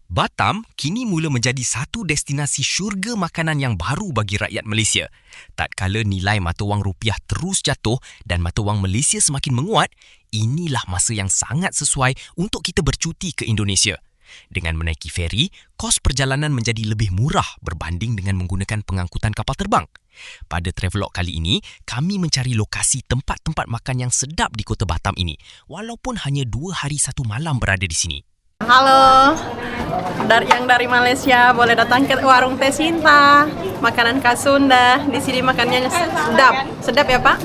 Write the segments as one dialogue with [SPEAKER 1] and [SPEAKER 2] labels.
[SPEAKER 1] Batam kini mula menjadi satu destinasi syurga makanan yang baru bagi rakyat Malaysia. Tatkala nilai mata wang rupiah terus jatuh dan mata wang Malaysia semakin menguat, inilah masa yang sangat sesuai untuk kita bercuti ke Indonesia. Dengan menaiki feri, kos perjalanan menjadi lebih murah berbanding dengan menggunakan pengangkutan kapal terbang. Pada Travelog kali ini, kami mencari lokasi tempat-tempat makan yang sedap di Kota Batam ini, walaupun hanya 2 hari 1 malam berada di sini.
[SPEAKER 2] Halo, yang dari Malaysia boleh datang ke warung Teh Sinta, makanan khas Sunda. Di sini makannya sedap ya Pak.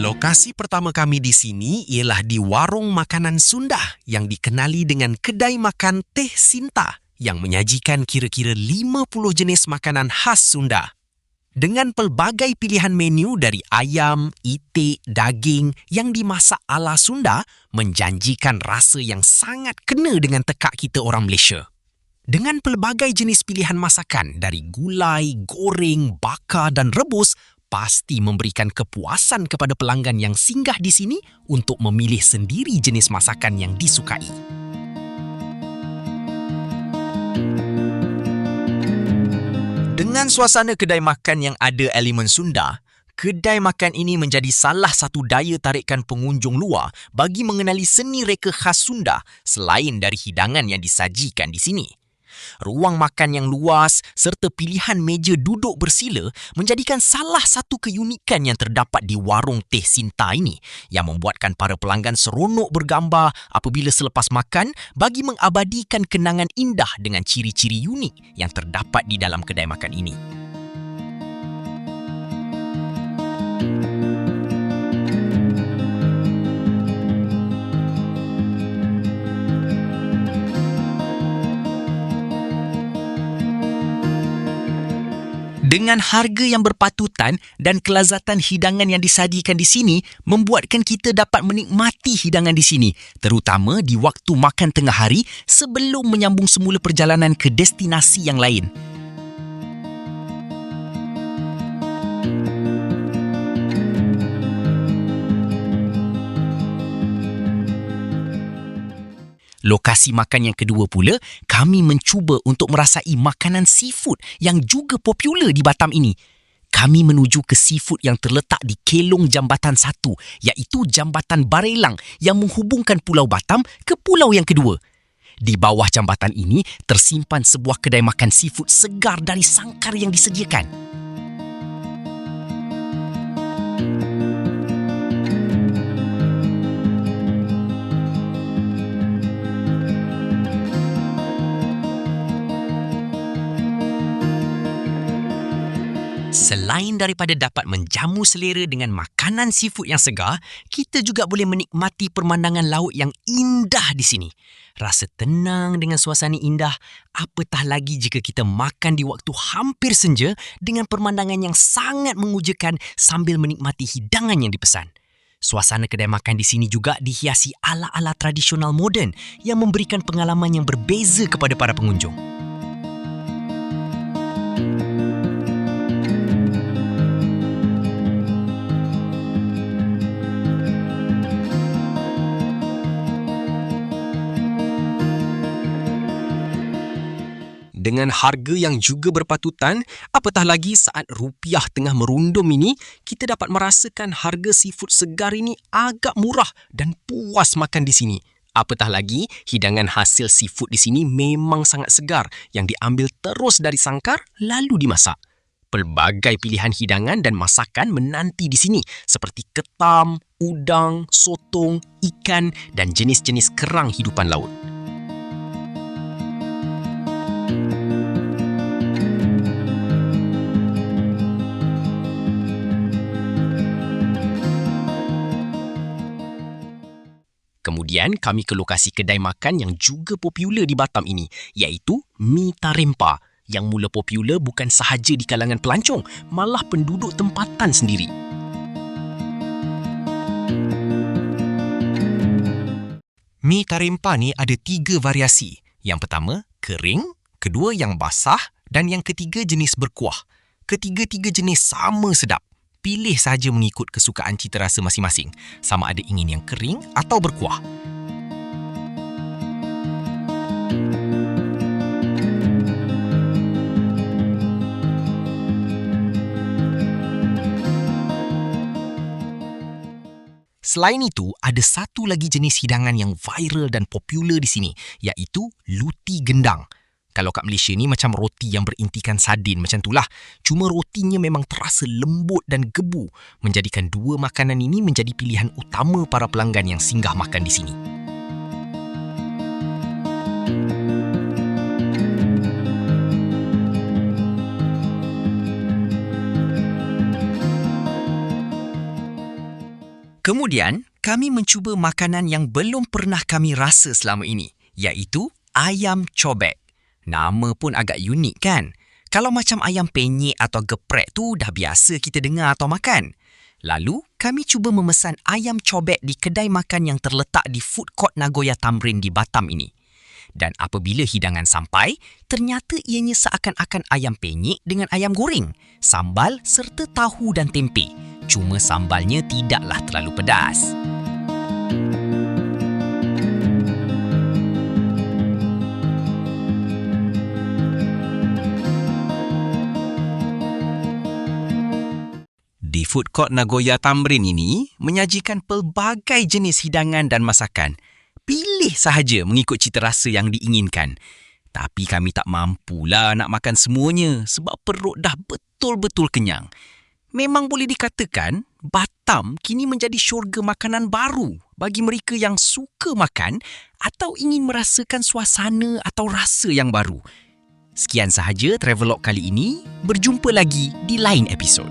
[SPEAKER 1] Lokasi pertama kami di sini ialah di warung makanan Sunda yang dikenali dengan kedai makan Teh Sinta yang menyajikan kira-kira 50 jenis makanan khas Sunda. Dengan pelbagai pilihan menu dari ayam, itik, daging yang dimasak ala Sunda menjanjikan rasa yang sangat kena dengan tekak kita orang Malaysia. Dengan pelbagai jenis pilihan masakan dari gulai, goreng, bakar dan rebus, pasti memberikan kepuasan kepada pelanggan yang singgah di sini untuk memilih sendiri jenis masakan yang disukai. Dengan suasana kedai makan yang ada elemen Sunda, kedai makan ini menjadi salah satu daya tarikan pengunjung luar bagi mengenali seni reka khas Sunda selain dari hidangan yang disajikan di sini. Ruang makan yang luas serta pilihan meja duduk bersila menjadikan salah satu keunikan yang terdapat di warung Teh Sinta ini yang membuatkan para pelanggan seronok bergambar apabila selepas makan bagi mengabadikan kenangan indah dengan ciri-ciri unik yang terdapat di dalam kedai makan ini. Dengan harga yang berpatutan dan kelazatan hidangan yang disajikan di sini membuatkan kita dapat menikmati hidangan di sini, terutama di waktu makan tengah hari sebelum menyambung semula perjalanan ke destinasi yang lain. Lokasi makan yang kedua pula, kami mencuba untuk merasai makanan seafood yang juga popular di Batam ini. Kami menuju ke seafood yang terletak di kelong Jambatan 1, iaitu Jambatan Barelang yang menghubungkan Pulau Batam ke pulau yang kedua. Di bawah jambatan ini tersimpan sebuah kedai makan seafood segar dari sangkar yang disediakan. Selain daripada dapat menjamu selera dengan makanan seafood yang segar, kita juga boleh menikmati pemandangan laut yang indah di sini. Rasa tenang dengan suasana indah, apatah lagi jika kita makan di waktu hampir senja dengan pemandangan yang sangat mengujakan sambil menikmati hidangan yang dipesan. Suasana kedai makan di sini juga dihiasi ala-ala tradisional moden yang memberikan pengalaman yang berbeza kepada para pengunjung. Dengan harga yang juga berpatutan, apatah lagi saat rupiah tengah merundum ini, kita dapat merasakan harga seafood segar ini agak murah dan puas makan di sini. Apatah lagi, hidangan hasil seafood di sini memang sangat segar yang diambil terus dari sangkar lalu dimasak. Pelbagai pilihan hidangan dan masakan menanti di sini seperti ketam, udang, sotong, ikan dan jenis-jenis kerang hidupan laut. Kemudian kami ke lokasi kedai makan yang juga popular di Batam ini, iaitu Mi Tarempa yang mula popular bukan sahaja di kalangan pelancong, malah penduduk tempatan sendiri. Mi Tarempa ni ada 3 variasi. Yang pertama, kering. Kedua, yang basah. Dan yang ketiga, jenis berkuah. Ketiga-tiga jenis sama sedap. Pilih sahaja mengikut kesukaan cita rasa masing-masing. Sama ada ingin yang kering atau berkuah. Selain itu, ada satu lagi jenis hidangan yang viral dan popular di sini, iaitu luti gendang. Kalau kat Malaysia ni macam roti yang berintikan sardin macam itulah. Cuma rotinya memang terasa lembut dan gebu, menjadikan dua makanan ini menjadi pilihan utama para pelanggan yang singgah makan di sini. Kemudian, kami mencuba makanan yang belum pernah kami rasa selama ini, iaitu ayam cobek. Nama pun agak unik kan? Kalau macam ayam penyet atau geprek tu dah biasa kita dengar atau makan. Lalu, kami cuba memesan ayam cobek di kedai makan yang terletak di Food Court Nagoya Tamrin di Batam ini. Dan apabila hidangan sampai, ternyata ianya seakan-akan ayam penyet dengan ayam goreng, sambal serta tahu dan tempe. Cuma sambalnya tidaklah terlalu pedas. Di Food Court Nagoya Tamrin ini menyajikan pelbagai jenis hidangan dan masakan. Pilih sahaja mengikut cita rasa yang diinginkan. Tapi kami tak mampulah nak makan semuanya sebab perut dah betul-betul kenyang. Memang boleh dikatakan, Batam kini menjadi syurga makanan baru bagi mereka yang suka makan atau ingin merasakan suasana atau rasa yang baru. Sekian sahaja Travelog kali ini. Berjumpa lagi di lain episod.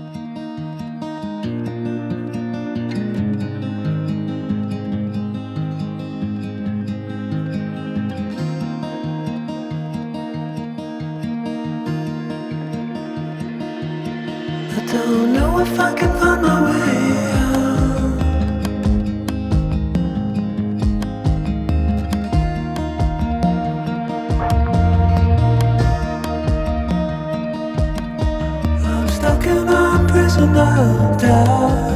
[SPEAKER 3] I don't know if I can find my way out. I'm stuck in a prison of doubt.